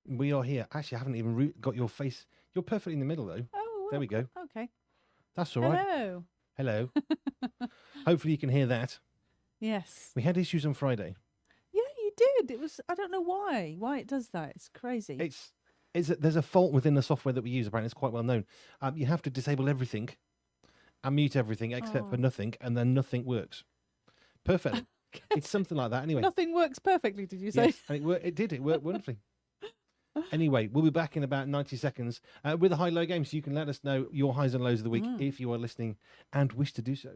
We are here. Actually, I haven't even got your face. You're perfectly in the middle, though. Oh, there we go. Okay. That's all right. Hello. Hello. Hopefully you can hear that. Yes. We had issues on Friday. Yeah, you did. It was. I don't know why it does that. It's crazy. There's a fault within the software that we use. Apparently, it's quite well known. You have to disable everything and mute everything except for nothing, and then nothing works. Perfect. It's something like that. Anyway, nothing works perfectly. Did you say? Yes, and it did. It worked wonderfully. Anyway, we'll be back in about 90 seconds with a high-low game, so you can let us know your highs and lows of the week if you are listening and wish to do so.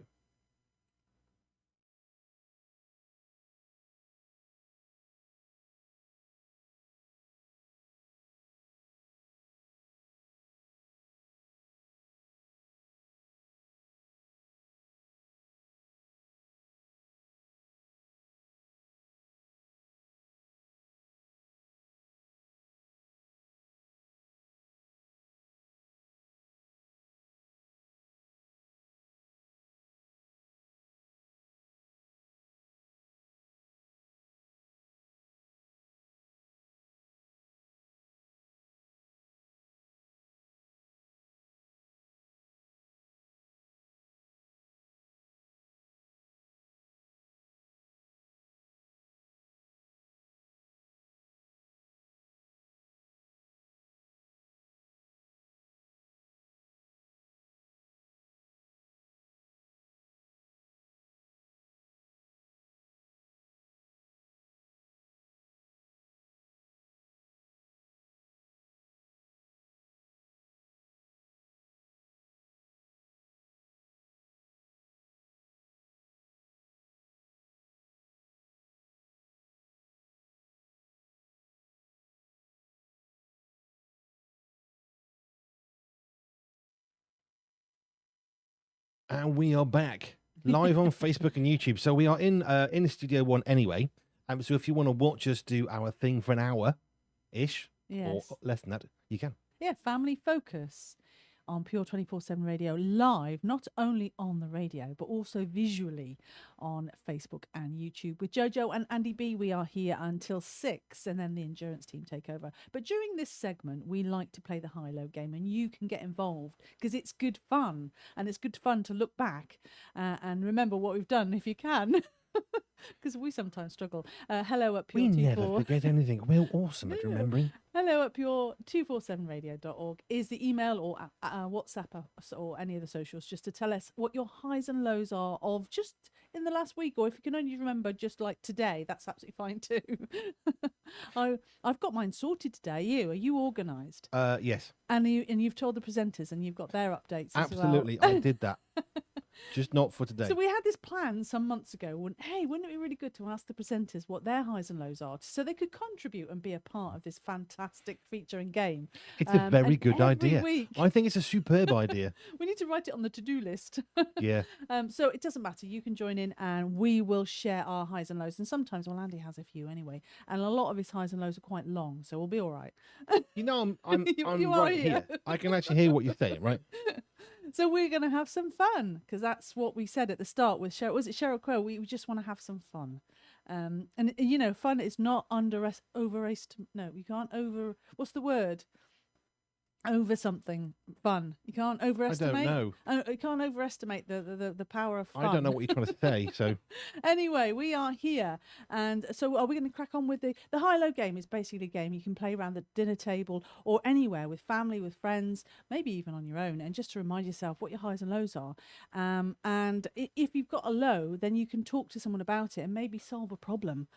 And we are back live on Facebook and YouTube. So we are in Studio One anyway. So if you want to watch us do our thing for an hour-ish, or less than that, you can. Yeah, Family Focus on Pure 247 Radio live, not only on the radio, but also visually on Facebook and YouTube. With Jojo and Andy B, we are here until 6, and then the endurance team take over. But during this segment, we like to play the high-low game, and you can get involved because it's good fun, and it's good fun to look back and remember what we've done if you can. Because we sometimes struggle. Hello at Pure. We never forget anything. We're awesome at remembering. Hello at Pure247Radio.org is the email or WhatsApp or any of the socials just to tell us what your highs and lows are of just in the last week, or if you can only remember just like today, that's absolutely fine too. I've got mine sorted today. Are you organised? Yes. And you've told the presenters and you've got their updates Absolutely, as well. I did that. Just not for today. So we had this plan some months ago. Wouldn't it be really good to ask the presenters what their highs and lows are so they could contribute and be a part of this fantastic feature and game? It's a very good idea. Week, I think it's a superb idea. We need to write it on the to-do list. Yeah. So it doesn't matter. You can join in and we will share our highs and lows. And sometimes, Andy has a few anyway. And a lot of his highs and lows are quite long. So we'll be all right. You know, I'm right here. I can actually hear what you're saying, right? So we're going to have some fun because that's what we said at the start with Cheryl. Was it Cheryl Crow? We just want to have some fun. And, fun is not overestimate. No, you can't what's the word? Over something fun. You can't overestimate. I don't know. You can't overestimate the power of fun. I don't know what you're trying to say. So anyway, we are here, and so are we going to crack on with the high-low game? Is basically a game you can play around the dinner table or anywhere with family, with friends, maybe even on your own, and just to remind yourself what your highs and lows are. And if you've got a low, then you can talk to someone about it and maybe solve a problem.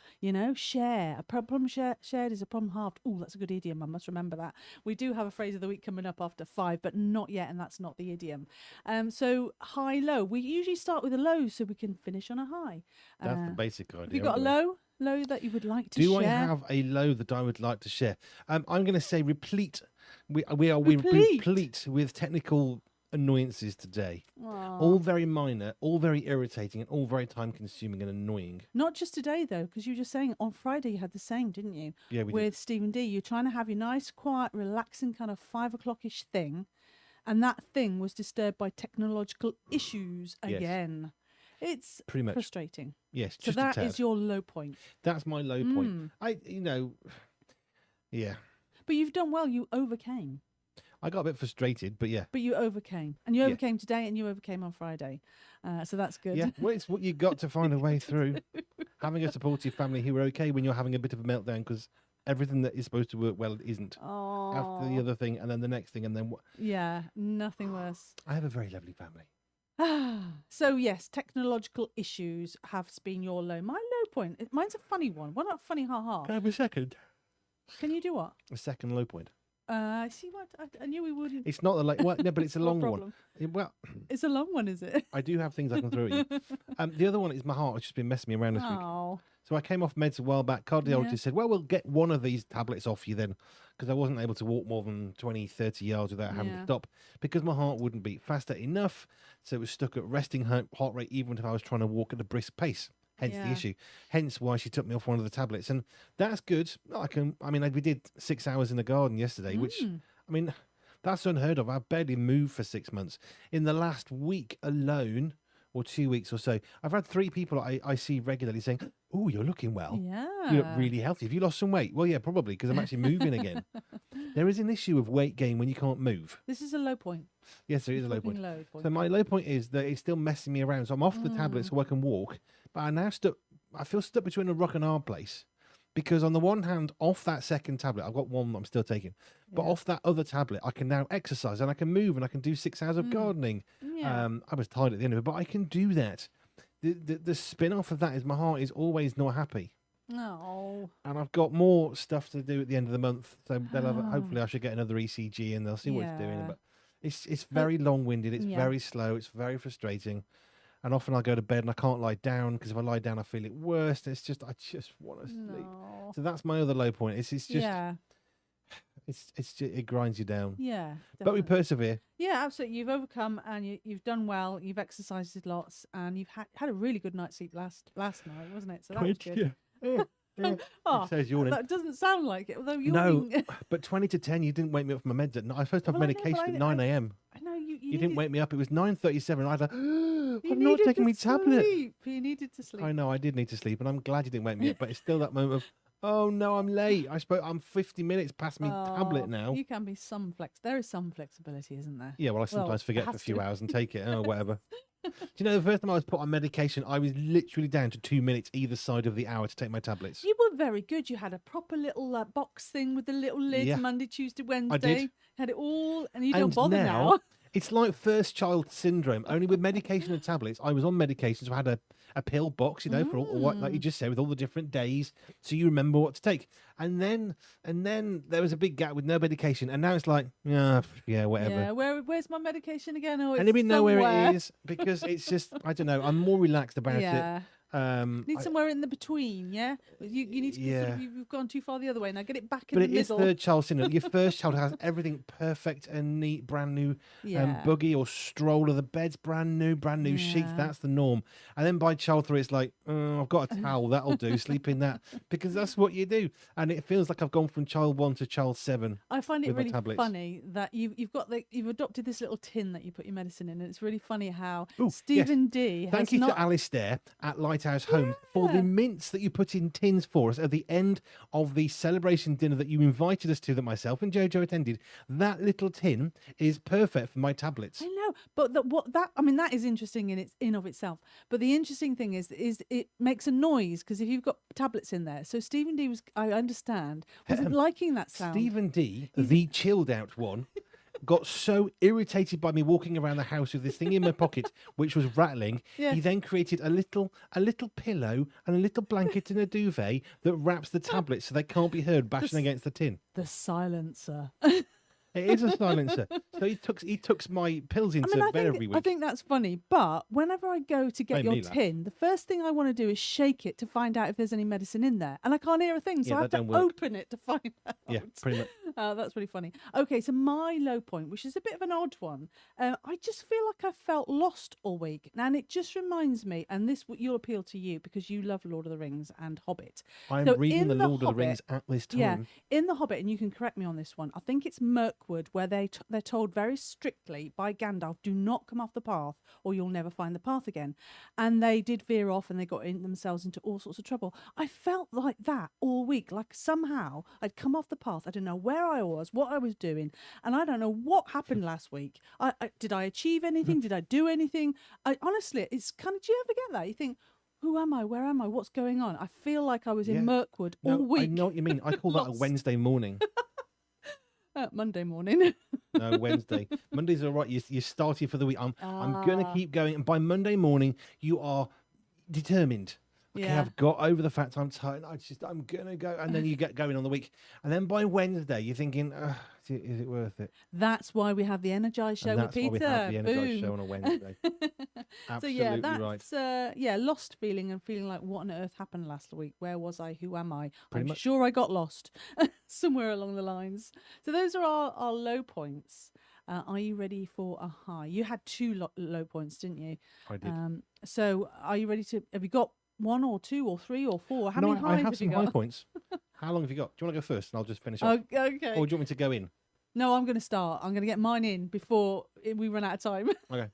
Share a problem. Shared is a problem halved. Oh, that's a good idiom. I must remember that. We do have a phrase of the week coming up after 5, but not yet, and that's not the idiom. So high low, we usually start with a low so we can finish on a high. That's the basic idea. Have you got a low that you would like to share? Do I have a low that I would like to share? I'm going to say replete. We're replete with technical annoyances today. Aww. All very minor, all very irritating, and all very time consuming and annoying. Not just today though, because you were just saying on Friday you had the same, didn't you? Yeah, we with did. Stephen D. You're trying to have your nice, quiet, relaxing kind of 5 o'clock-ish thing, and that thing was disturbed by technological issues again. Yes. It's pretty much frustrating. Yes, so that is your low point. That's my low point. Yeah. But you've done well. You overcame. I got a bit frustrated, but yeah. But you overcame. And you overcame today and you overcame on Friday. So that's good. Yeah, well, it's what you got to find a way through. Having a supportive family who are okay when you're having a bit of a meltdown because everything that is supposed to work well isn't. Oh. After the other thing and then the next thing and then what? Yeah, nothing worse. I have a very lovely family. So yes, technological issues have been your low. My low point. Mine's a funny one. Well, not funny, ha. Can I have a second? Can you do what? A second low point. See what? I knew we wouldn't. It's not well, no, but it's a long one. Well, it's a long one, is it? I do have things I can throw at you. The other one is my heart. It's just been messing me around this week. So I came off meds a while back. Cardiologist said, well, we'll get one of these tablets off you then, because I wasn't able to walk more than 20, 30 yards without having to stop because my heart wouldn't beat faster enough. So it was stuck at resting heart rate even if I was trying to walk at a brisk pace. Hence the issue. Hence why she took me off one of the tablets. And that's good. We did 6 hours in the garden yesterday, which, that's unheard of. I barely moved for 6 months. In the last week alone, or 2 weeks or so, I've had 3 people I see regularly saying, oh, you're looking well. Yeah. You look really healthy. Have you lost some weight? Well, yeah, probably, because I'm actually moving again. There is an issue of weight gain when you can't move. This is a low point. Yes, there is a low point. So my low point is that it's still messing me around. So I'm off the tablets so I can walk, but I feel stuck between a rock and a hard place. Because on the one hand, off that second tablet, I've got one that I'm still taking, but off that other tablet, I can now exercise and I can move and I can do 6 hours of gardening. Yeah. I was tired at the end of it, but I can do that. The spin-off of that is my heart is always not happy. No. And I've got more stuff to do at the end of the month, so hopefully I should get another ECG and they'll see what it's doing. But it's very long-winded, it's very slow, it's very frustrating. And often I go to bed and I can't lie down because if I lie down, I feel it worse. It's just, I just want to sleep. So that's my other low point. It's just, it grinds you down. Yeah. Definitely. But we persevere. Yeah, absolutely. You've overcome and you've done well. You've exercised lots and you've had a really good night's sleep last night, wasn't it? So that was good. Yeah. That doesn't sound like it. Although you're but 20 to 10, you didn't wake me up from my meds at night. I was supposed to have medication at 9 a.m. I know you didn't wake me up. It was 9:37. I had I'm not taking my tablet. You needed to sleep. I know, I did need to sleep, and I'm glad you didn't wake me up. But it's still that moment of, oh no, I'm late. I'm 50 minutes past my tablet now. You can be there is some flexibility, isn't there? Yeah, well, I sometimes forget for a few hours and take it or whatever. Do you know, the first time I was put on medication, I was literally down to 2 minutes either side of the hour to take my tablets. You were very good. You had a proper little box thing with the little lid, Monday, Tuesday, Wednesday. I did. Had it all, and you don't bother now. It's like first child syndrome, only with medication and tablets. I was on medication, so I had a pill box, for all what, like you just said, with all the different days, so you remember what to take. And then there was a big gap with no medication, and now it's like, whatever. Yeah, where's my medication again? Oh, it's and even know where it is, because it's just, I don't know, I'm more relaxed about it. Need somewhere in the between, yeah? You need to you've gone too far the other way. Now get it back in the middle. But it is third child syndrome. Your first child has everything perfect and neat, brand new buggy or stroller. The bed's brand new sheets. That's the norm. And then by child 3, it's like, I've got a towel. That'll do. Sleep in that. Because that's what you do. And it feels like I've gone from child 1 to child 7. I find it really funny that you've adopted this little tin that you put your medicine in. And it's really funny how Stephen D. Thank you to Alistair at Lighthouse Home for the mints that you put in tins for us at the end of the celebration dinner that you invited us to, that myself and Jojo attended. That little tin is perfect for my tablets. I know, but that is interesting in of itself. But the interesting thing is it makes a noise because if you've got tablets in there. So Stephen D I understand, wasn't liking that sound. Stephen D, the chilled out one, got so irritated by me walking around the house with this thing in my pocket, which was rattling. He then created a little pillow and a little blanket and a duvet that wraps the tablets so they can't be heard bashing against the tin. The silencer. It is a silencer. So he took my pills into bed every week. I think that's funny. But whenever I go to get your tin, the first thing I want to do is shake it to find out if there's any medicine in there. And I can't hear a thing. So I have to open it to find out. Yeah, pretty much. That's really funny. Okay, so my low point, which is a bit of an odd one, I just feel like I felt lost all week. And it just reminds me, and this will appeal to you because you love Lord of the Rings and Hobbit. I'm reading the Lord of the Rings at this time. Yeah, in The Hobbit, and you can correct me on this one, I think it's Mirkwood where they're told told very strictly by Gandalf, do not come off the path or you'll never find the path again. And they did veer off and they got themselves into all sorts of trouble. I felt like that all week, like somehow I'd come off the path. I didn't know where I was, what I was doing, and I don't know what happened last week. Did I achieve anything? Did I do anything? Honestly, it's kind of, do you ever get that? You think, who am I? Where am I? What's going on? I feel like I was in Mirkwood all week. I know what you mean. I call that a Wednesday morning. Monday morning. No, Wednesday. Monday's all right. You started for the week. I'm going to keep going. And by Monday morning, you are determined. Okay, I've got over the fact I'm tired. I'm going to go. And then you get going on the week. And then by Wednesday, you're thinking, is it worth it? That's why we have the Energize show with Peter. That's why we have the Energize show on a Wednesday. Absolutely right. Lost feeling and feeling like, what on earth happened last week? Where was I? Who am I? I'm sure I got lost somewhere along the lines. So those are our low points. Are you ready for a high? You had two low points, didn't you? I did. So are you ready to, have you got one or two or three or four? How many highs have some high points. How long have you got? Do you want to go first and I'll just finish up? Okay. Or do you want me to go in? No, I'm going to start. I'm going to get mine in before we run out of time. Okay.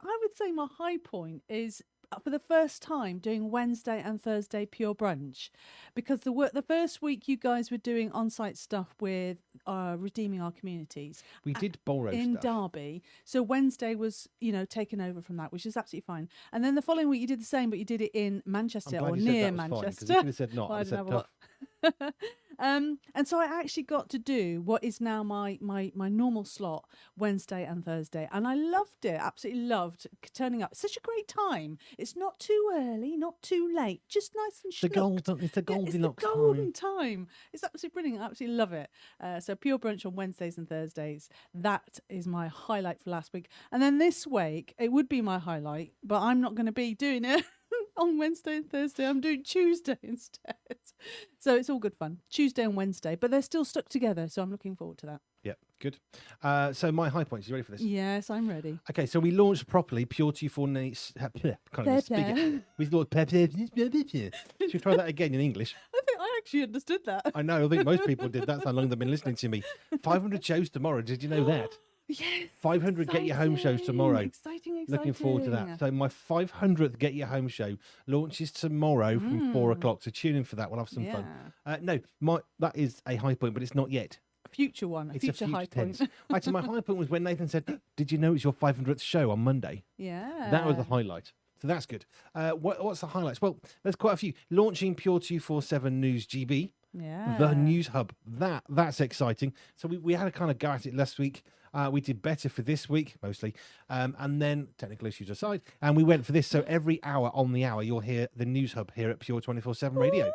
I would say my high point is for the first time doing Wednesday and Thursday Pure Brunch, because the first week you guys were doing on-site stuff with redeeming our communities. We did borrow in stuff. Derby, so Wednesday was taken over from that, which is absolutely fine. And then the following week you did the same, but you did it in Manchester or near Manchester. Because you could have said not. I said tough. And so I actually got to do what is now my normal slot Wednesday and Thursday, and I loved it. Absolutely loved turning up. Such a great time. It's not too early, not too late, just nice and schnooked. It's the Goldilocks time. Golden time. It's absolutely brilliant. I absolutely love it. So Pure Brunch on Wednesdays and Thursdays. That is my highlight for last week. And then this week it would be my highlight, but I'm not going to be doing it on Wednesday and Thursday. I'm doing Tuesday instead. So it's all good fun. Tuesday and Wednesday, but they're still stuck together. So I'm looking forward to that. Yeah, good. So my high points. You ready for this? Yes, I'm ready. Okay, so we launched properly Pure247. Can't even speak it. We launched. Should we try that again in English? I think I actually understood that. I know. I think most people did. That's how long they've been listening to me. 500 shows tomorrow. Did you know that? Yes. 500 Get Your Home shows tomorrow. Exciting. Looking forward to that. So my 500th Get Your Home show launches tomorrow from 4 o'clock. So tune in for that. We'll have some fun. That is a high point, but it's not yet. A future one. It's future high tense. point. Right, so my high point was when Nathan said, "Did you know it's your 500th show on Monday?" Yeah. That was the highlight. So that's good. What's the highlights? Well, there's quite a few. Launching Pure 247 News GB. Yeah. The News Hub. That's exciting. So we had a kind of go at it last week. We did better for this week, mostly. And then, technical issues aside, and we went for this. So every hour on the hour, you'll hear the News Hub here at Pure 247 Radio.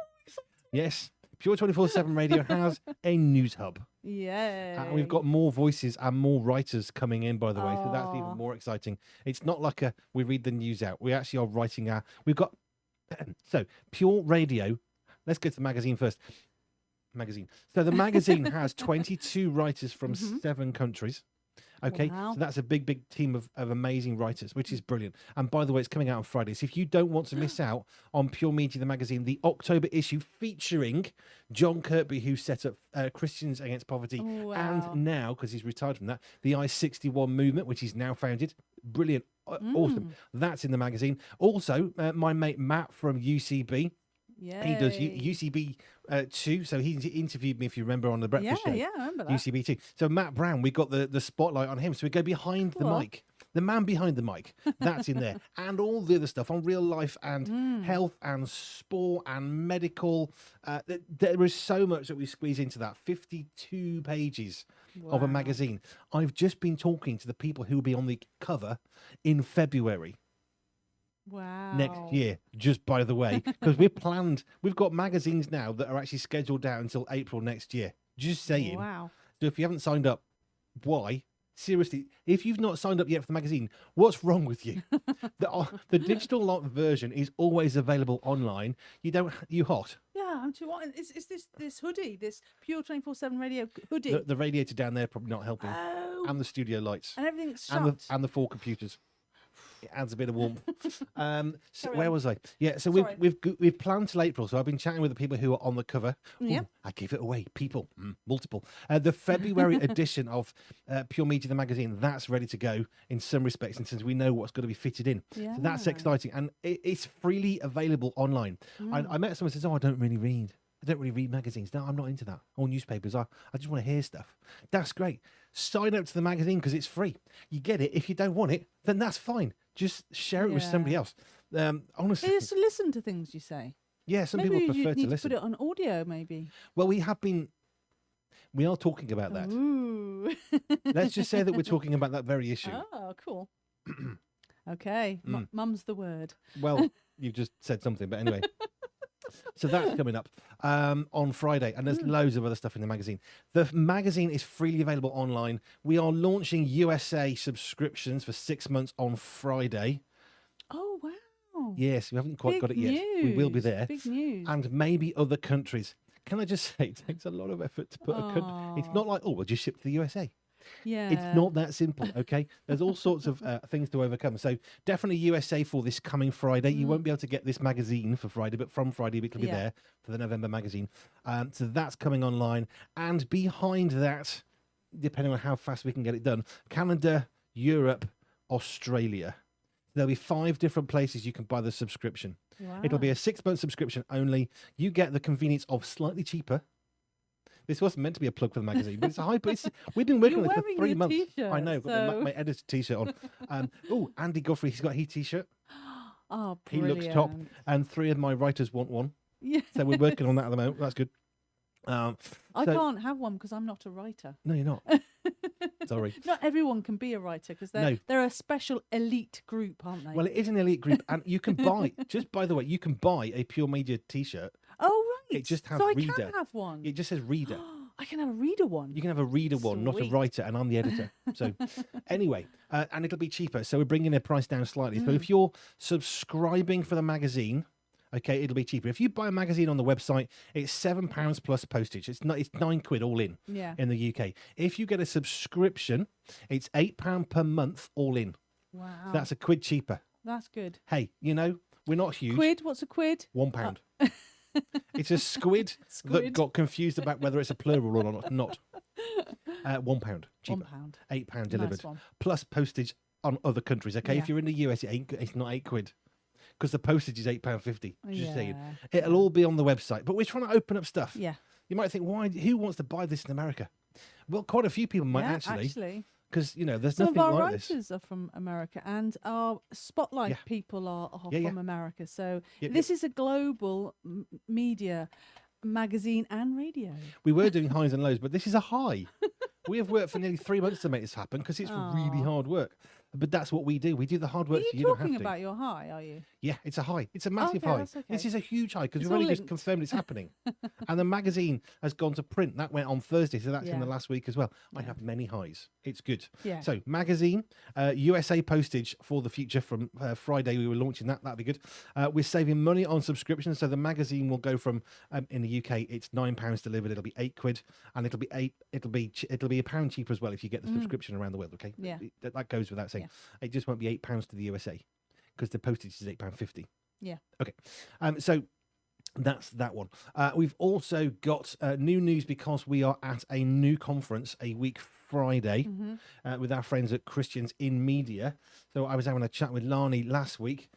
Yes. Pure 247 Radio has a News Hub. Yeah. And we've got more voices and more writers coming in, by the way. So that's even more exciting. It's not like we read the news out. We actually are writing we've got, so Pure Radio. Let's go to the magazine first. So the magazine has 22 writers from 7 countries. Okay, wow. So that's a big team of amazing writers, which is brilliant. And by the way, it's coming out on Friday. So if you don't want to miss out on Pure Media, the magazine, the October issue featuring John Kirby, who set up Christians Against Poverty, and now, because he's retired from that, the I-61 movement, which he's now founded. Brilliant. Awesome. That's in the magazine. Also, my mate Matt from UCB. Yeah, he does UCB 2, so he interviewed me, if you remember, on the breakfast show. Yeah, I remember that. UCB 2. So Matt Brown, we got the spotlight on him. So we go behind the mic, the man behind the mic. That's in there, and all the other stuff on real life and health and sport and medical. There is so much that we squeeze into that. 52 pages of a magazine. I've just been talking to the people who will be on the cover in February. Wow. Next year, just by the way, because we've got magazines now that are actually scheduled out until April next year. Just saying. Wow. So if you haven't signed up, why? Seriously, if you've not signed up yet for the magazine, what's wrong with you? The digital version is always available online. You hot? Yeah, I'm too hot. It's this hoodie, this Pure 247 Radio hoodie. The radiator down there probably not helping. Oh. And the studio lights. And everything's shut. And the 4 computers. It adds a bit of warmth. So Carry where on. was I? Yeah, so Sorry. we've planned till April. So I've been chatting with the people who are on the cover. Yeah. Ooh, I gave it away. People, multiple. The February edition of Pure Media, the magazine, that's ready to go in some respects, and since we know what's going to be fitted in. Yeah. So that's exciting, and it's freely available online. I met someone who says, "Oh, I don't really read magazines." No, I'm not into that. Or newspapers. I just want to hear stuff. That's great. Sign up to the magazine because it's free. You get it. If you don't want it, then that's fine. Just share it with somebody else. Honestly, Just listen to things you say. yeah, some Maybe people you prefer need to listen. put it on audio, maybe. Well, we are talking about that. Ooh. Let's just say that we're talking about that very issue. Oh, cool. Okay. Mum's the word. Well, you've just said something, but anyway. So that's coming up on Friday, and there's loads of other stuff in the magazine. The magazine is freely available online. We are launching USA subscriptions for 6 months on Friday. Oh, wow. Yes, we haven't quite Big got it yet. We will be news. there. Big news. And maybe other countries. Can I just say, it takes a lot of effort to put a country. It's not like, oh, we'll just ship to the USA. Yeah. It's not that simple, okay? There's all sorts of things to overcome. So definitely USA for this coming Friday. You won't be able to get this magazine for Friday, but from Friday it'll be there for the November magazine. So that's coming online. And behind that, depending on how fast we can get it done, Canada, Europe, Australia. There'll be 5 different places you can buy the subscription. Wow. It'll be a 6-month subscription only. You get the convenience of slightly cheaper. This wasn't meant to be a plug for the magazine, but it's a high. We've been working on it for 3 months. T-shirt, I know. I've got my editor T-shirt on. Andy Godfrey, he's got a T-shirt. Oh, He brilliant. looks top, and 3 of my writers want one. Yeah. So we're working on that at the moment. That's good. I can't have one because I'm not a writer. No, you're not. Sorry. Not everyone can be a writer because they're a special elite group, aren't they? Well, it is an elite group, and you can buy. Just by the way, you can buy a Pure Media T-shirt. Oh, right. It just has so reader. I can have one. It just says reader. I can have a reader one. You can have a reader one, not a Sweet. writer, and I'm the editor. So anyway, and it'll be cheaper. So we're bringing the price down slightly. So if you're subscribing for the magazine, okay, it'll be cheaper. If you buy a magazine on the website, it's £7 plus postage. It's £9 all in in the UK. If you get a subscription, it's £8 per month all in. Wow. So that's a quid cheaper. That's good. Hey, we're not huge. Quid? What's a quid? £1. It's a squid that got confused about whether it's a plural or not. £1 cheaper. £1. £8 delivered. Nice one. Plus postage on other countries. Okay, Yeah. if you're in the US, it's not £8 because the postage is £8.50. Just saying, Yeah. it'll all be on the website. But we're trying to open up stuff. Yeah. You might think, who wants to buy this in America? Well, quite a few people might actually, because there's some nothing of our like this. writers are from America, and our spotlight people are from America. So Yep, this is a global media magazine and radio. We were doing highs and lows, but this is a high. We have worked for nearly 3 months to make this happen because it's really hard work. But that's what we do. We do the hard work. Are so you you don't have talking to. about your high, are you? Yeah, it's a high. It's a massive Okay, high. that's okay. This is a huge high because It's we've only all just linked. confirmed it's happening. And the magazine has gone to print. That went on Thursday, so that's in the last week as well. I have many highs. It's good. Yeah. So magazine, USA postage for the future from Friday. We were launching that. That'd be good. We're saving money on subscriptions. So the magazine will go from in the UK, it's £9 delivered. It'll be £8, and it'll be £1 cheaper as well if you get the subscription around the world. Okay. Yeah. That goes without saying. It just won't be £8 to the USA because the postage is £8.50. Yeah. Okay. So that's that one. We've also got new news because we are at a new conference a week Friday with our friends at Christians in Media. So I was having a chat with Lani last week.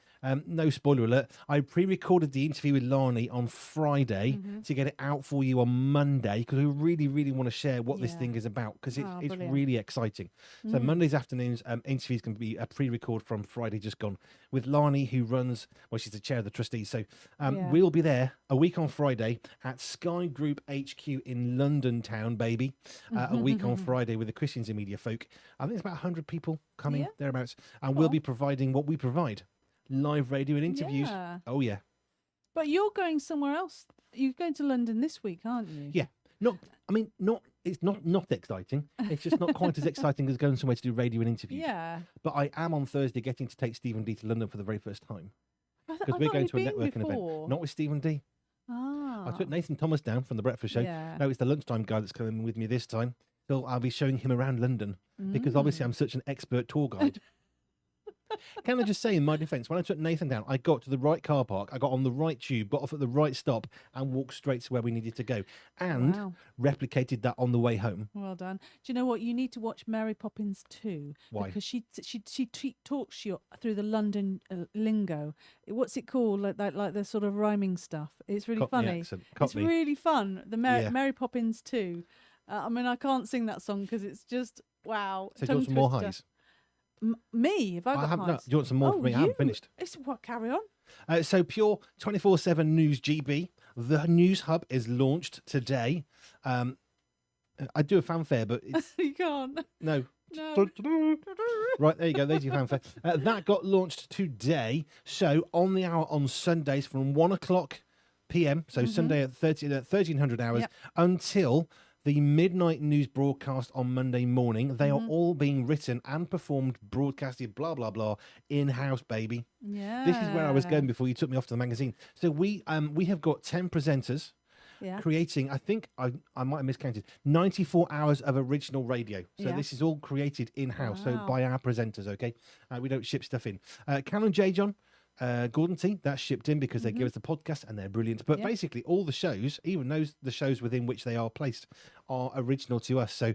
No spoiler alert. I pre-recorded the interview with Lani on Friday to get it out for you on Monday because we really, really want to share what this thing is about because it's really exciting. So Mondays afternoons, interviews can be a pre-record from Friday just gone with Lani, who runs, she's the chair of the trustees. So we'll be there a week on Friday at Sky Group HQ in London town, baby. A week on Friday with the Christians in Media folk. I think it's about 100 people coming thereabouts. And we'll be providing what we provide. Live radio and interviews. Yeah. Oh, yeah. But you're going somewhere else. You're going to London this week, aren't you? Yeah. It's not exciting. It's just not quite as exciting as going somewhere to do radio and interviews. Yeah. But I am on Thursday getting to take Stephen D to London for the very first time. I Because we're going to a networking event. Not with Stephen D. Ah. I took Nathan Thomas down from the Breakfast Show. Yeah. No, it's the lunchtime guy that's coming with me this time. So I'll be showing him around London because obviously I'm such an expert tour guide. Can I just say, in my defence, when I took Nathan down, I got to the right car park, I got on the right tube, got off at the right stop, and walked straight to where we needed to go, and replicated that on the way home. Well done. Do you know what? You need to watch Mary Poppins 2. Why? Because she talks you through the London lingo. What's it called? Like the sort of rhyming stuff. It's really funny. It's really fun. The Mary Poppins 2. I mean, I can't sing that song because it's just wow. So do you want some more highs? Me? Have I got highs? No, do you want some more from me? I haven't finished. Carry on. So Pure 247 News GB. The News Hub is launched today. I do a fanfare, but it's... You can't. No. Right, there you go. There's your fanfare. That got launched today. So on the hour on Sundays from 1 o'clock p.m., so Sunday at 1300 hours, until the midnight news broadcast on Monday morning. They are all being written and performed, broadcasted, blah, blah, blah, in-house, baby. Yeah. This is where I was going before you took me off to the magazine. So we have got 10 presenters creating, I think, I might have miscounted, 94 hours of original radio. So this is all created in-house, so by our presenters, okay? We don't ship stuff in. Callum J. John, Gordon T, that's shipped in because they give us the podcast and they're brilliant. But basically all the shows, even the shows within which they are placed, are original to us. So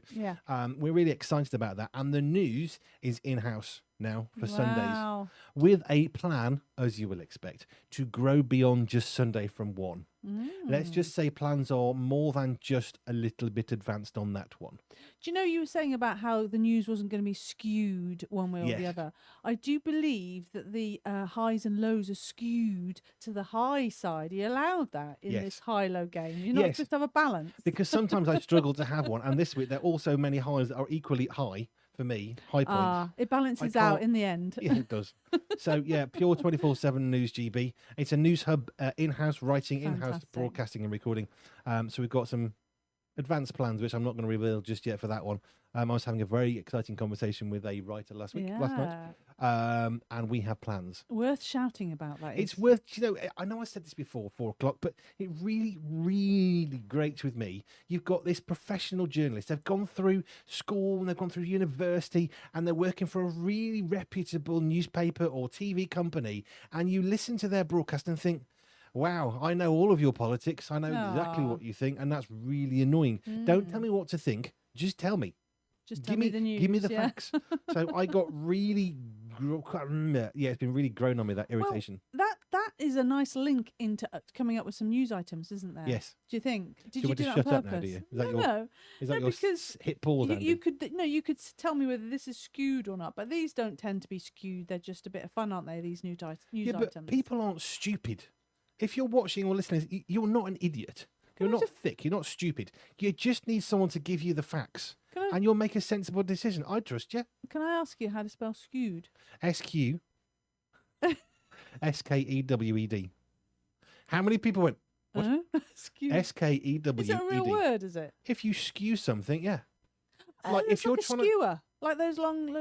we're really excited about that. And the news is in-house now for Sundays, with a plan, as you will expect, to grow beyond just Sunday from 1. Let's just say plans are more than just a little bit advanced on that one. Do you know, you were saying about how the news wasn't going to be skewed one way or the other? I do believe that the highs and lows are skewed to the high side. You allowed that in this high-low game. You're not just have a balance. Because sometimes I struggle to have one, and this week there are also many highs that are equally high for me, high points. It balances out in the end. Yeah, it does. So, Pure 247 News GB. It's a news hub, in-house writing, in-house broadcasting and recording. So we've got some advanced plans, which I'm not going to reveal just yet for that one. I was having a very exciting conversation with a writer last night, and we have plans. Worth shouting about that. It's worth, I know I said this before, 4 o'clock, but it really, really grates with me. You've got this professional journalist. They've gone through school and they've gone through university and they're working for a really reputable newspaper or TV company, and you listen to their broadcast and think, wow, I know all of your politics. I know exactly what you think, and that's really annoying. Don't tell me what to think. Just tell me. Just give me the news. Give me the facts. So I got really, it's been really grown on me, that irritation. Well, that is a nice link into coming up with some news items, isn't there? Yes. Do you think? Did you do that shut on up purpose? now, do you? Is that because hit pause? You could tell me whether this is skewed or not, but these don't tend to be skewed. They're just a bit of fun, aren't they? These news items. But people aren't stupid. If you're watching or listening, you're not an idiot. You're not thick. You're not stupid. You just need someone to give you the facts, and you'll make a sensible decision. I trust you. Can I ask you how to spell skewed? SQ. SKEWED. How many people went? What? Skewed. SKEWED. Is it a real word? Is it? If you skew something, like if you're trying skewer. Like those long,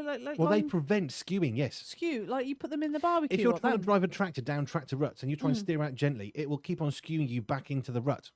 they prevent skewing, yes. Skew, like you put them in the barbecue. If you're trying to drive a tractor down tractor ruts and you try and steer out gently, it will keep on skewing you back into the rut.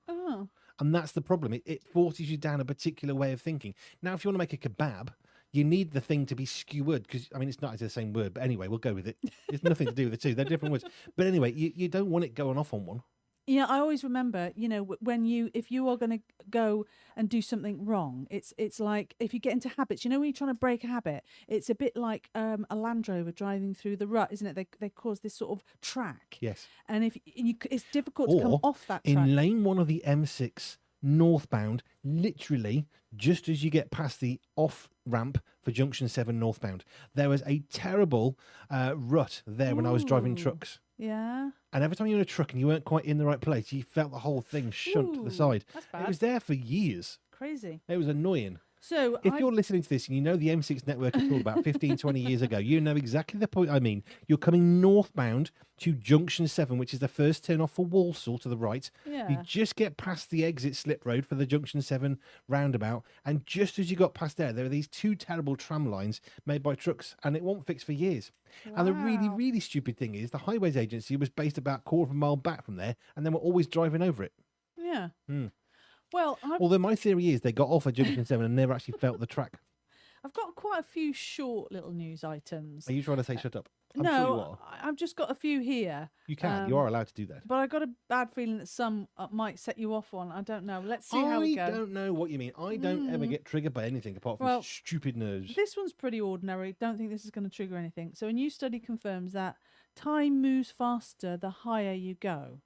Oh. And that's the problem. It forces you down a particular way of thinking. Now, if you want to make a kebab, you need the thing to be skewered, because, I mean, it's not the same word, but anyway, we'll go with it. It's nothing to do with the two. They're different words. But anyway, you don't want it going off on one. Yeah, I always remember, if you are going to go and do something wrong, it's like if you get into habits, when you're trying to break a habit, it's a bit like a Land Rover driving through the rut, isn't it? They cause this sort of track. Yes. And it's difficult to come off that track. In lane 1 of the M6 northbound, literally just as you get past the off ramp for junction 7 northbound, there was a terrible rut there when I was driving trucks. Yeah. And every time you were in a truck and you weren't quite in the right place, you felt the whole thing shunt to the side. That's bad. It was there for years. Crazy. It was annoying. So if you're listening to this and you know the M6 network at all about 15, 20 years ago, you know exactly the point I mean. You're coming northbound to junction 7, which is the first turn off for Walsall to the right. Yeah. You just get past the exit slip road for the junction 7 roundabout. And just as you got past there are these 2 terrible tram lines made by trucks, and it won't fix for years. Wow. And the really, really stupid thing is the Highways Agency was based about a quarter of a mile back from there, and they were always driving over it. Yeah. Well, although my theory is they got off at junction 7 and never actually felt the track. I've got quite a few short little news items. Are you trying to say shut up? I'm no, sure you are. I've just got a few here. You can. You are allowed to do that. But I got a bad feeling that some might set you off on. I don't know. Let's see how we go. I don't know what you mean. I don't ever get triggered by anything apart from stupid nerves. This one's pretty ordinary. Don't think this is going to trigger anything. So a new study confirms that time moves faster the higher you go.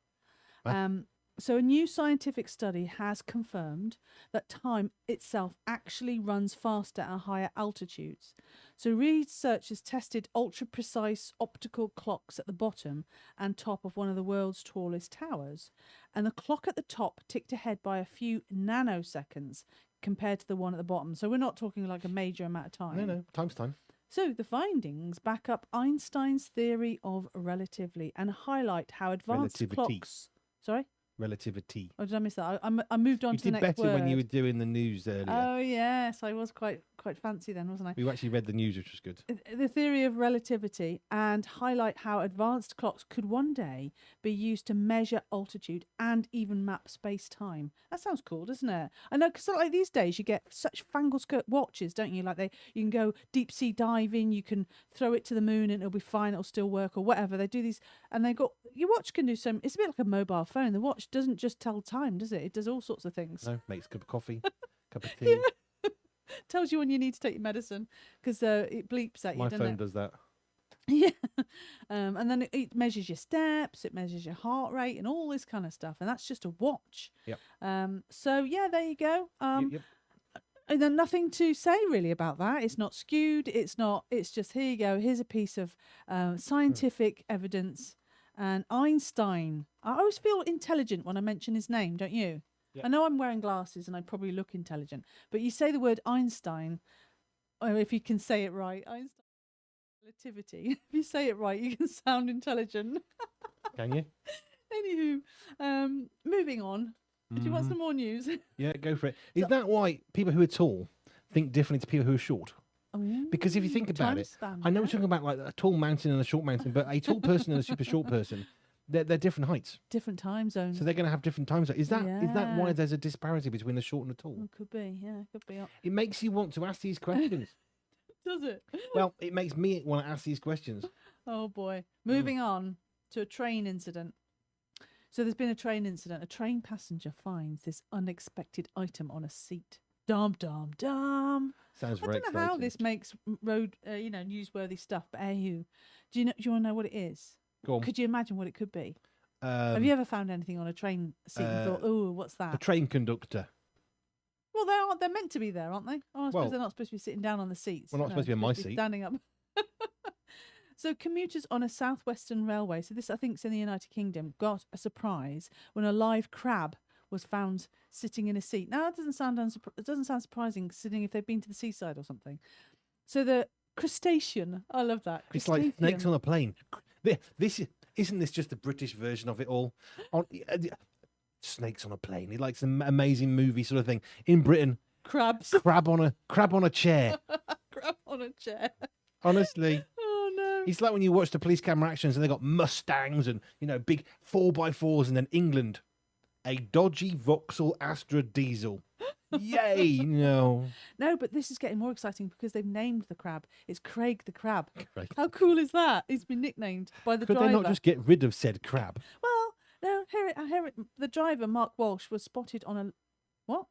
So a new scientific study has confirmed that time itself actually runs faster at higher altitudes. So researchers tested ultra-precise optical clocks at the bottom and top of one of the world's tallest towers. And the clock at the top ticked ahead by a few nanoseconds compared to the one at the bottom. So we're not talking like a major amount of time. No, time's time. So the findings back up Einstein's theory of relativity and highlight how advanced clocks... Sorry? Relativity. Oh, did I miss that? I moved on to the next word. You did better when you were doing the news earlier. Oh, yes. I was quite fancy then, wasn't I? We actually read the news, which was good. The theory of relativity and highlight how advanced clocks could one day be used to measure altitude and even map space-time. That sounds cool, doesn't it? I know, because like these days you get such fangle skirt watches, don't you? Like you can go deep-sea diving, you can throw it to the moon and it'll be fine, it'll still work or whatever. They do these, and your watch can do some, it's a bit like a mobile phone. The watch doesn't just tell time, does it? It does all sorts of things. No, makes a cup of coffee, cup of tea. Yeah. Tells you when you need to take your medicine because it bleeps at you. My phone does that. Yeah. And then it measures your steps, it measures your heart rate and all this kind of stuff. And that's just a watch. Yep. So yeah, there you go. Yep. And then nothing to say really about that. It's not skewed. It's just, here you go. Here's a piece of scientific evidence. And Einstein, I always feel intelligent when I mention his name, don't you? Yep. I know I'm wearing glasses and I probably look intelligent, but you say the word Einstein, or if you can say it right, Einstein relativity. If you say it right, you can sound intelligent. Can you? Anywho, moving on. Do you want some more news? Yeah, go for it. Is that why people who are tall think differently to people who are short? Because if you think about it, I know we're talking about like a tall mountain and a short mountain, but a tall person and a super short person, they're different heights. Different time zones. So they're going to have different time zones. Is that why there's a disparity between the short and the tall? Could be, yeah, could be. It makes you want to ask these questions. Does it? Well, it makes me want to ask these questions. Oh, boy. Moving on to a train incident. So there's been a train incident. A train passenger finds this unexpected item on a seat. Dum, dum, dum. Sounds very exciting. I don't know how this makes road, newsworthy stuff, but do you want to know what it is? Go on. Could you imagine what it could be? Have you ever found anything on a train seat and thought, oh, what's that? A train conductor. Well, they're meant to be there, aren't they? Oh, I suppose they're not supposed to be sitting down on the seats. Well, not supposed to be in my seat. Standing up. So commuters on a southwestern railway, so this I think is in the United Kingdom, got a surprise when a live crab was found sitting in a seat. Now, it doesn't sound surprising, considering if they've been to the seaside or something. So the crustacean, I love that. It's like snakes on a plane. Isn't this just the British version of it all? Snakes on a plane. He likes an amazing movie sort of thing. In Britain, crabs. Crab on a chair. Crab on a chair. Honestly. Oh no. It's like when you watch the police camera actions and they got Mustangs and big 4x4s, and then England, a dodgy Vauxhall Astra diesel. Yay! No, but this is getting more exciting because they've named the crab. It's Craig the Crab. Craig. How cool is that? He's been nicknamed by the driver. Could they not just get rid of said crab? Well, no. I hear it. The driver, Mark Walsh, was spotted on a what?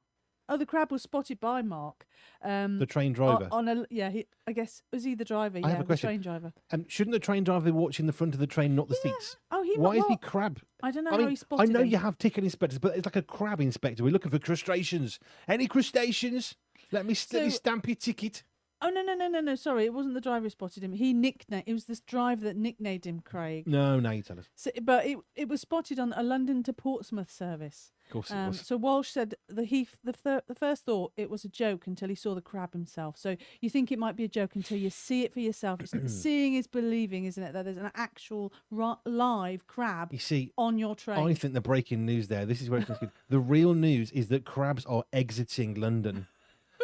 Oh, the crab was spotted by Mark. The train driver. I guess was he the driver? I have a question. The train driver. Shouldn't the train driver be watching the front of the train, not the seats? Oh, Why is he crab? I don't know how he spotted I know him. you have ticket inspectors, but it's like a crab inspector. We're looking for crustaceans. Any crustaceans? Let me stamp your ticket. Oh no! Sorry, it wasn't the driver who spotted him. It was this driver that nicknamed him Craig. No, now you tell us. So, but it was spotted on a London to Portsmouth service. Of course it was. So Walsh said the first thought it was a joke until he saw the crab himself. So you think it might be a joke until you see it for yourself. Seeing is believing, isn't it? That there's an actual live crab on your train. I think the breaking news there, this is where it's good. The real news is that crabs are exiting London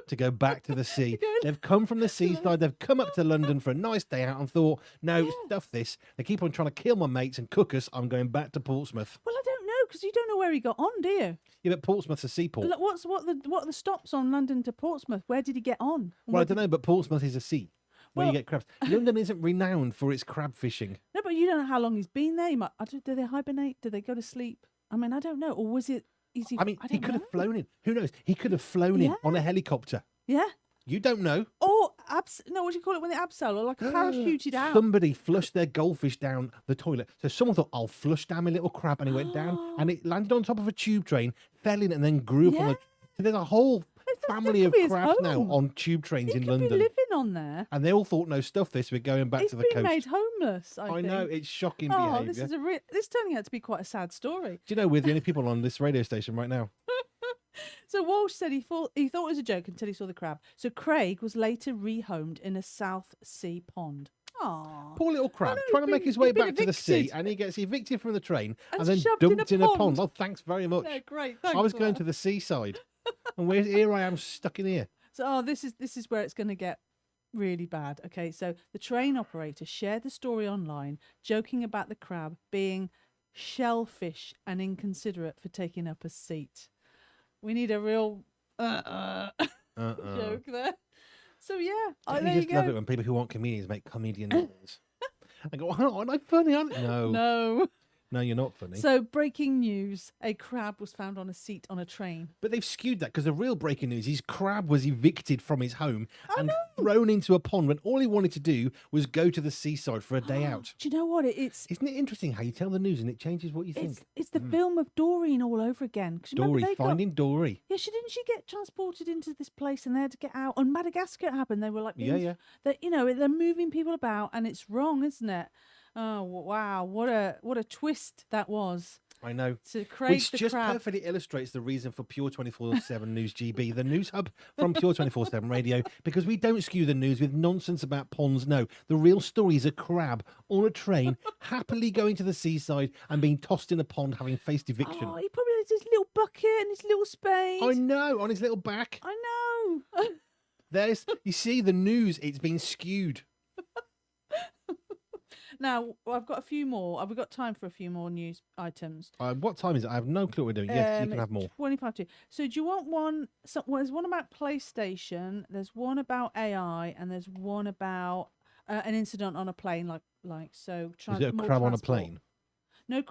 to go back to the sea. They've come from the seaside. They've come up to London for a nice day out and thought, no, stuff this. They keep on trying to kill my mates and cook us. I'm going back to Portsmouth. Well, I don't know, because you don't know where he got on, do you? Yeah, but Portsmouth's a seaport. Look, what are the stops on London to Portsmouth? Where did he get on? Well, I don't know, but Portsmouth is a sea where you Well- get crabs. London isn't renowned for its crab fishing. No, but you don't know how long he's been there. Do they hibernate? Do they go to sleep? I mean, I don't know. Or was it easy? I mean, he don't could have know. flown in. Who knows? He could have flown in on a helicopter. Yeah. You don't know. Or no, what do you call it when they abseil or like a parachuted out? Somebody flushed their goldfish down the toilet. So someone thought, I'll flush down my little crab. And it went down and it landed on top of a tube train, fell in and then grew up on the... So there's a whole family of could be his crabs now home. on tube trains He in could London. be living on there. And they all thought, no, stuff this. We're going back He's to the been coast. made homeless. I know, think. it's shocking Oh, behaviour. this is this turning out to be quite a sad story. Do you know we're the only people on this radio station right now? So Walsh said he thought it was a joke until he saw the crab. So Craig was later rehomed in a South Sea pond. Aww. Poor little crab, know, trying to he's make been- his way he's been back to the sea, evicted. and he gets evicted from the train And and then shoved in a dumped in a pond. pond. Oh, thanks very much. No, great. I was going to the seaside, and here I am stuck in here. So this is where it's going to get really bad. Okay, so the train operator shared the story online, joking about the crab being shellfish and inconsiderate for taking up a seat. We need a real joke there. So yeah, I there you just love it go. when people who aren't comedians make comedian names. I go, oh, aren't I funny? No, you're not funny. So breaking news: a crab was found on a seat on a train. But they've skewed that because the real breaking news is crab was evicted from his home and thrown into a pond when all he wanted to do was go to the seaside for a day out. Do you know what it's? Isn't it interesting how you tell the news and it changes what you think? It's the film of Doreen all over again. 'Cause remember Dory, they got- Finding Dory. Yeah, didn't she get transported into this place and they had to get out? On Madagascar it happened. They were like, Yeah. That they're moving people about and it's wrong, isn't it? Oh wow, what a twist that was. I know. To Craig Which the just crab. perfectly illustrates the reason for Pure 24/7 News GB, the news hub from Pure 24/7 Radio, because we don't skew the news with nonsense about ponds. No, the real story is a crab on a train, happily going to the seaside and being tossed in a pond, having faced eviction. Oh, he probably had his little bucket and his little spade. I know, on his little back. I know. You see, the news, it's been skewed. Now, I've got a few more. Have we got time for a few more news items? What time is it? I have no clue what we're doing. Yes, you can It's have more. 25 to. So do you want one? There's one about PlayStation. There's one about AI, and there's one about an incident on a plane. So. Was it a more crab on a transport. plane?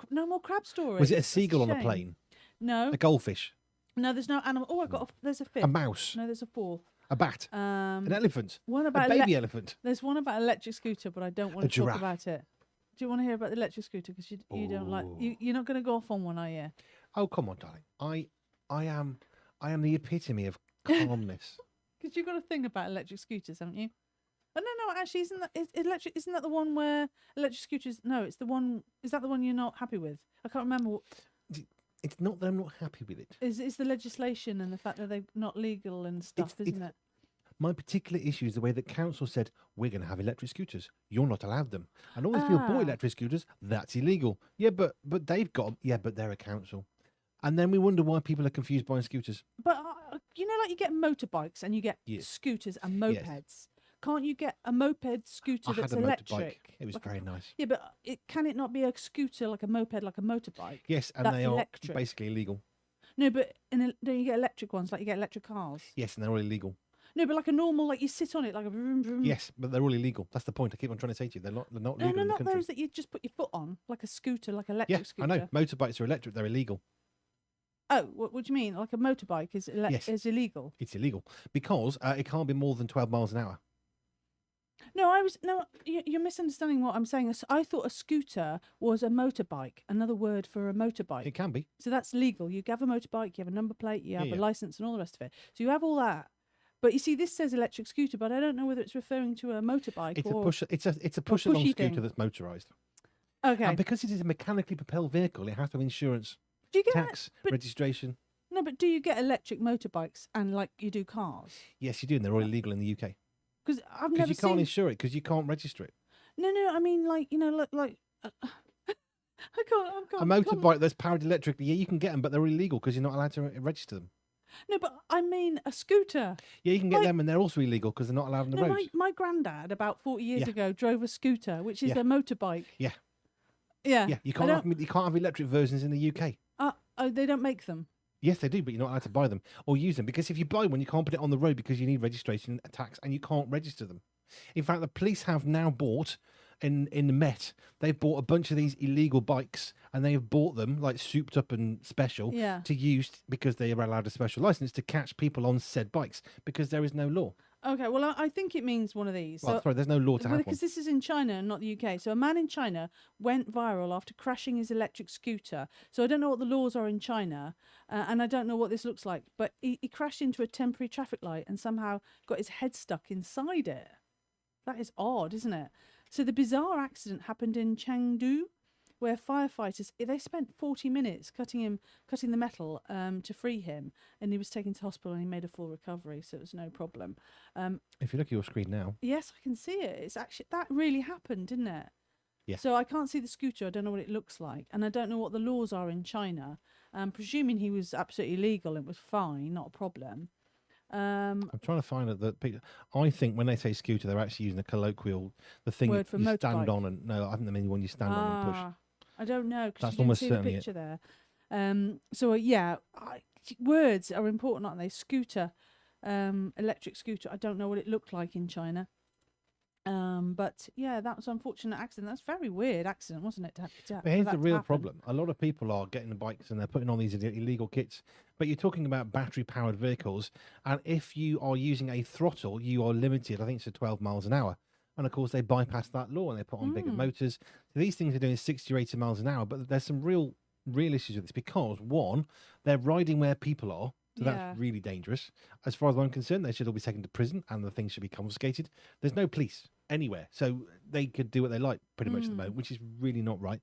No more crab stories. Was it a That's seagull on a shame. plane? No, A goldfish? no. There's no animal. Oh, there's a fifth. A mouse? No, there's a fourth. A bat? An elephant? One A about baby elephant? There's one about electric scooter, but I don't want A to talk giraffe. about it. Do you want to hear about the electric scooter? Because you don't like you're not going to go off on one, are you? Oh, come on, darling. I am the epitome of calmness. Because you've got a thing about electric scooters, haven't you? Oh no, actually, electric? Isn't that the one where electric scooters? No, it's the one. Is that the one you're not happy with? I can't remember. It's not that I'm not happy with it. It's the legislation and the fact that they're not legal and stuff, isn't it? My particular issue is the way that council said, we're going to have electric scooters. You're not allowed them. And all these people bought electric scooters. That's illegal. Yeah, but they've got them. Yeah, but they're a council. And then we wonder why people are confused buying scooters. But like you get motorbikes and you get scooters and mopeds. Yes. Can't you get a moped scooter I that's had a electric? motorbike. It was very nice. Yeah, but can it not be a scooter like a moped, like a motorbike? Yes, and That's they are electric. basically illegal. No, but don't you get electric ones, like you get electric cars? Yes, and they're all illegal. No, but like a normal, like you sit on it, like a vroom, vroom. Yes, but they're all illegal. That's the point I keep on trying to say to you. They're not legal No, in the not country. those that you just put your foot on, like a scooter, like electric Yeah, I scooter. know. Motorbikes are electric. They're illegal. Oh, what do you mean? Like a motorbike is Yes. is illegal? It's illegal because it can't be more than 12 miles an hour. No, you're misunderstanding what I'm saying. I thought a scooter was a motorbike, another word for a motorbike. It can be. So that's legal. You have a motorbike, you have a number plate, you have Yeah. a license, and all the rest of it. So you have all that. But you see, this says electric scooter, but I don't know whether it's referring to a motorbike It's or a push. It's a push along pushy scooter thing. that's motorised. Okay. And because it is a mechanically propelled vehicle, it has to have insurance, Do you get tax, but- registration. No, but do you get electric motorbikes and like you do cars? Yes, you do, and they're all illegal in the UK Because I've because never you can't seen. insure it because you can't register it. No, I mean like like. I can't. A motorbike that's powered electrically, yeah, you can get them, but they're illegal because you're not allowed to register them. No, but I mean a scooter. Yeah, you can get Like- them, and they're also illegal because they're not allowed on the No, road. my granddad about 40 years Yeah. ago drove a scooter, which is Yeah. a motorbike. Yeah. Yeah. Yeah, you I can't have electric versions in the UK. they don't make them. Yes, they do, but you're not allowed to buy them or use them, because if you buy one, you can't put it on the road because you need registration tax and you can't register them. In fact, the police have now bought in the Met. They've bought a bunch of these illegal bikes and they have bought them like souped up and special to use because they are allowed a special license to catch people on said bikes because there is no law. Okay, well, I think it means one of these. Well, sorry, there's no law to have one. Because this is in China and not the UK. So a man in China went viral after crashing his electric scooter. So I don't know what the laws are in China, and I don't know what this looks like. But he crashed into a temporary traffic light and somehow got his head stuck inside it. That is odd, isn't it? So the bizarre accident happened in Chengdu, where firefighters, they spent 40 minutes cutting the metal to free him, and he was taken to hospital and he made a full recovery, so it was no problem. If you look at your screen now. Yes, I can see it. It's actually, that really happened, didn't it? Yeah. So I can't see the scooter. I don't know what it looks like, and I don't know what the laws are in China. Presuming he was absolutely legal, it was fine, not a problem. I'm trying to find the picture. I think when they say scooter, they're actually using a colloquial, the thing word you for stand on, and no, I think they mean the one you stand on and push. I don't know, because That's you didn't almost see the certainly picture there. So yeah, words are important, aren't they? Scooter, electric scooter. I don't know what it looked like in China. But yeah, that was an unfortunate accident. That's a very weird accident, wasn't it? But here's the real problem. A lot of people are getting the bikes and they're putting on these illegal kits. But you're talking about battery-powered vehicles, and if you are using a throttle, you are limited. I think it's to 12 miles an hour. And of course, they bypass that law and they put on bigger motors. So these things are doing 60 or 80 miles an hour. But there's some real issues with this because, one, they're riding where people are. So that's really dangerous. As far as I'm concerned, they should all be taken to prison and the things should be confiscated. There's no police anywhere. So they could do what they like pretty much at the moment, which is really not right.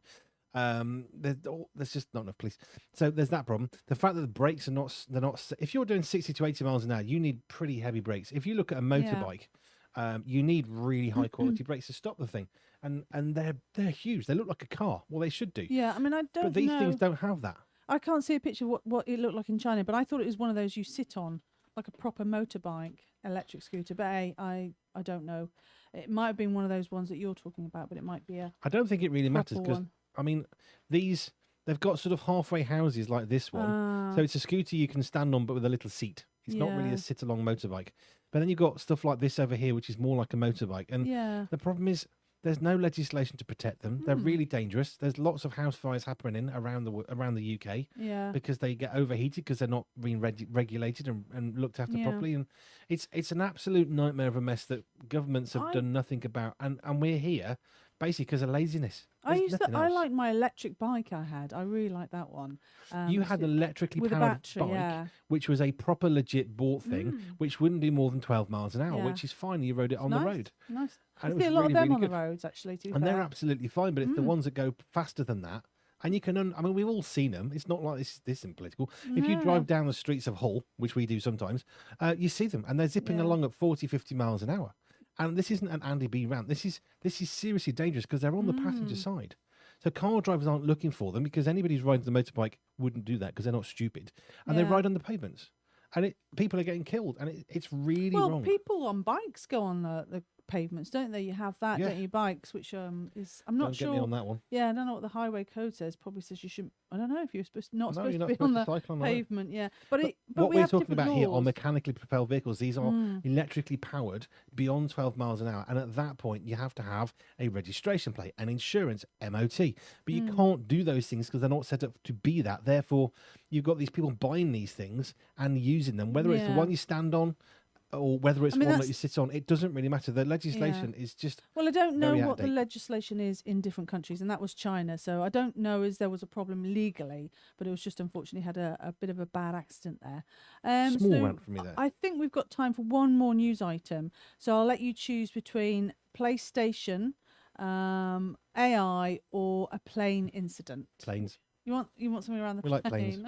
There's just not enough police. So there's that problem. The fact that the brakes are not, if you're doing 60 to 80 miles an hour, you need pretty heavy brakes. If you look at a motorbike, you need really high quality brakes to stop the thing. And they're huge. They look like a car. Well, they should do. Yeah, I mean, I don't know. But these things don't have that. I can't see a picture of what it looked like in China, but I thought it was one of those you sit on, like a proper motorbike, electric scooter. But I don't know. It might have been one of those ones that you're talking about, but it might be a. I don't think it really matters because, I mean, they've got sort of halfway houses like this one. So it's a scooter you can stand on, but with a little seat. It's not really a sit-along motorbike. But then you've got stuff like this over here, which is more like a motorbike. And the problem is, there's no legislation to protect them. They're really dangerous. There's lots of house fires happening around the UK because they get overheated because they're not being regulated and looked after properly. And it's an absolute nightmare of a mess that governments have done nothing about. And we're here basically because of laziness. I like my electric bike I had. I really like that one. You had an electrically powered bike, which was a proper legit bought thing, which wouldn't do more than 12 miles an hour, which is fine. You rode it on the road. Nice. And I see a lot of them on the roads, actually. And they're absolutely fine, but it's the ones that go faster than that. And you can, I mean, we've all seen them. It's not like this isn't political. If you drive down the streets of Hull, which we do sometimes, you see them and they're zipping along at 40, 50 miles an hour. And this isn't an Andy B rant. This is seriously dangerous because they're on the passenger side. So car drivers aren't looking for them because anybody who's riding the motorbike wouldn't do that because they're not stupid. And they ride on the pavements. And people are getting killed. And it's really wrong. Well, people on bikes go on the pavements, don't they? You have that, don't you? Bikes, which is I'm not sure. Don't get me on that one. Yeah, I don't know what the highway code says. Probably says you shouldn't. I don't know if you're supposed to be on the pavement. Yeah, but what we're talking about here are mechanically propelled vehicles. These are electrically powered beyond 12 miles an hour, and at that point you have to have a registration plate, an insurance, MOT. But you can't do those things because they're not set up to be that. Therefore, you've got these people buying these things and using them, whether it's the one you stand on or whether it's one that you sit on, it doesn't really matter. The legislation is just I don't know what the legislation is in different countries, and that was China. So I don't know as there was a problem legally, but it was just unfortunately had a bit of a bad accident there. Small rant from me there. I think we've got time for one more news item. So I'll let you choose between PlayStation, AI, or a plane incident. Planes. You want something around the plane? We like planes.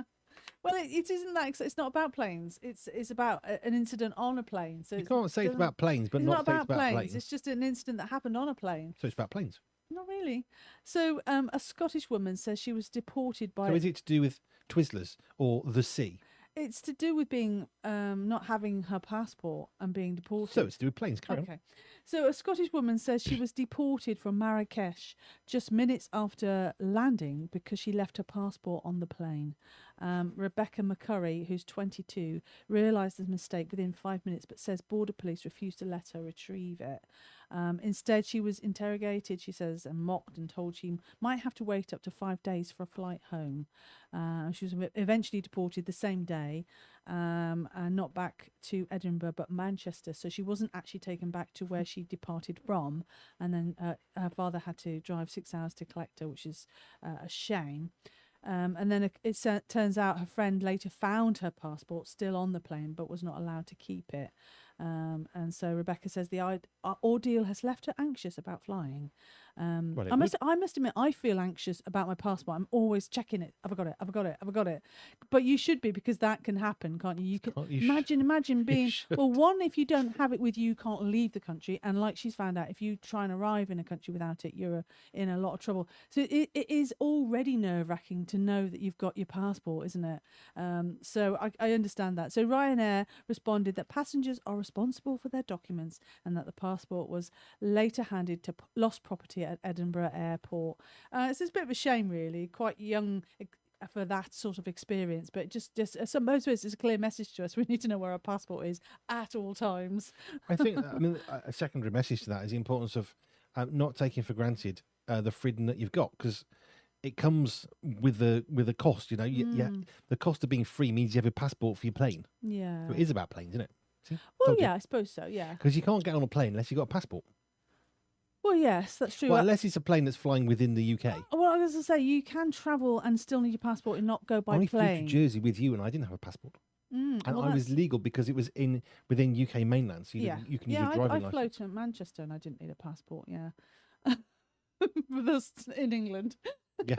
Well, it isn't that. It's not about planes. It's about an incident on a plane. So you can't say it's about planes, but not say it's about planes. It's just an incident that happened on a plane. So it's about planes. Not really. So a Scottish woman says she was deported by. So is it to do with Twizzlers or the sea? It's to do with being not having her passport and being deported. So it's to do with planes. Carry on. So a Scottish woman says she was deported from Marrakesh just minutes after landing because she left her passport on the plane. Rebecca McCurry, who's 22, realised the mistake within 5 minutes, but says border police refused to let her retrieve it. Instead, she was interrogated, she says, and mocked and told she might have to wait up to 5 days for a flight home. She was eventually deported the same day, and not back to Edinburgh but Manchester. So she wasn't actually taken back to where she departed from. And then her father had to drive 6 hours to collect her, which is a shame. And then it turns out her friend later found her passport still on the plane but was not allowed to keep it. And so Rebecca says the ordeal has left her anxious about flying. I must admit, I feel anxious about my passport. I'm always checking it. Have I got it? Have I got it? Have I got it? But you should be, because that can happen, can't you? You can imagine being, well, one, if you don't have it with you, you can't leave the country. And like she's found out, if you try and arrive in a country without it, you're in a lot of trouble. So it is already nerve-wracking to know that you've got your passport, isn't it? So I understand that. So Ryanair responded that passengers are responsible for their documents and that the passport was later handed to lost property at Edinburgh Airport. It's a bit of a shame, really. Quite young for that sort of experience, but just I suppose it's a clear message to us. We need to know where our passport is at all times. I think, a secondary message to that is the importance of not taking for granted the freedom that you've got, because it comes with a cost. You know, the cost of being free means you have a passport for your plane. Yeah, so it is about planes, isn't it? See? Well, yeah, I suppose so. Yeah, because you can't get on a plane unless you've got a passport. Well, yes, that's true. Well, unless it's a plane that's flying within the UK. Well, I was going to say, you can travel and still need your passport and not go by plane. I flew to Jersey with you and I didn't have a passport. And I was legal because it was within UK mainland, so you can use your driving license. I flew to Manchester and I didn't need a passport, with us in England. Yeah.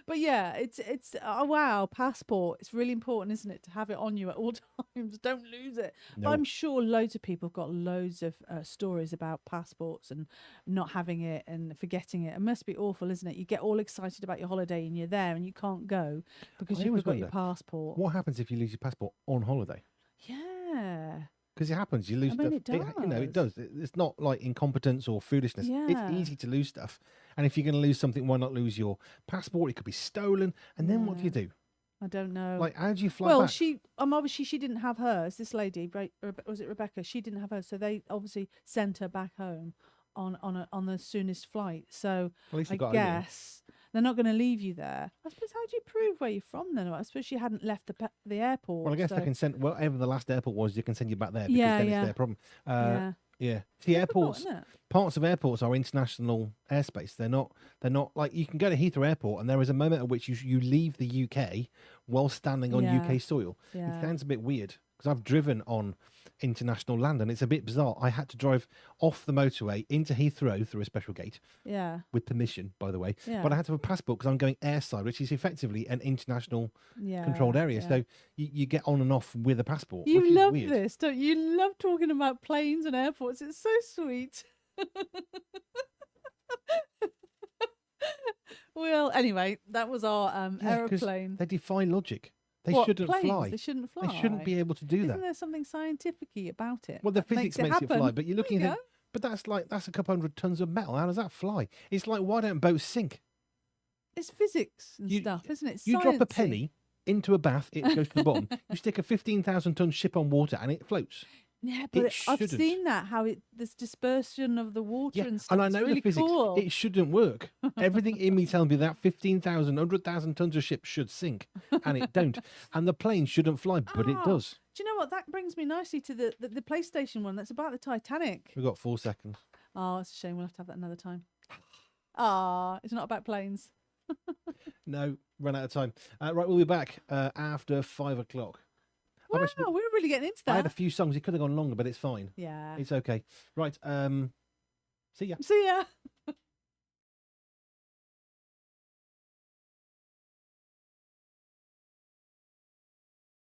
But yeah, it's oh wow, passport. It's really important, isn't it, to have it on you at all times. Don't lose it. No. But I'm sure loads of people have got loads of stories about passports and not having it and forgetting it. It must be awful, isn't it? You get all excited about your holiday and you're there and you can't go because you've forgot your passport. What happens if you lose your passport on holiday? Yeah. Because it happens, you lose stuff. It does. It does. It's not like incompetence or foolishness. Yeah. It's easy to lose stuff. And if you're going to lose something, why not lose your passport? It could be stolen. And then what do you do? I don't know. Like, how do you fly back? Well, she obviously she didn't have hers. This lady, was it Rebecca? She didn't have hers, so they obviously sent her back home on the soonest flight. So I guess they're not going to leave you there. I suppose, how do you prove where you're from then? I suppose she hadn't left the airport. Well, I guess they can send whatever the last airport was. You can send you back there because then it's their problem. Yeah. See, airports, parts of airports are international airspace. They're not like, you can go to Heathrow Airport and there is a moment at which you leave the UK while standing on UK soil. Yeah. It sounds a bit weird because I've driven on international land and it's a bit bizarre. I had to drive off the motorway into Heathrow through a special gate. Yeah. With permission, by the way. Yeah. But I had to have a passport because I'm going airside, which is effectively an international controlled area. Yeah. So you get on and off with a passport. You love this, don't you? You love talking about planes and airports. It's so sweet. Well, anyway, that was our aeroplane. They defy logic. They shouldn't fly. They shouldn't fly. They shouldn't be able to do that. Isn't there something scientific-y about it? Well, the physics makes it fly, but you're looking at it. But that's a couple hundred tons of metal. How does that fly? It's like, why don't boats sink? It's physics and stuff, isn't it? You drop a penny into a bath, it goes to the bottom. You stick a 15,000-ton ship on water and it floats. Yeah, but I've seen that, how this dispersion of the water and stuff. And I know really the physics. Cool. It shouldn't work. Everything in me tells me that 15,000, 100,000 tons of ship should sink, and it don't. And the plane shouldn't fly, but it does. Do you know what? That brings me nicely to the PlayStation one that's about the Titanic. We've got 4 seconds. Oh, it's a shame. We'll have to have that another time. It's not about planes. No, run out of time. Right, we'll be back after 5 o'clock. Wow, we're really getting into that. I had a few songs. It could have gone longer, but it's fine. Yeah. It's okay. Right. See ya. See ya.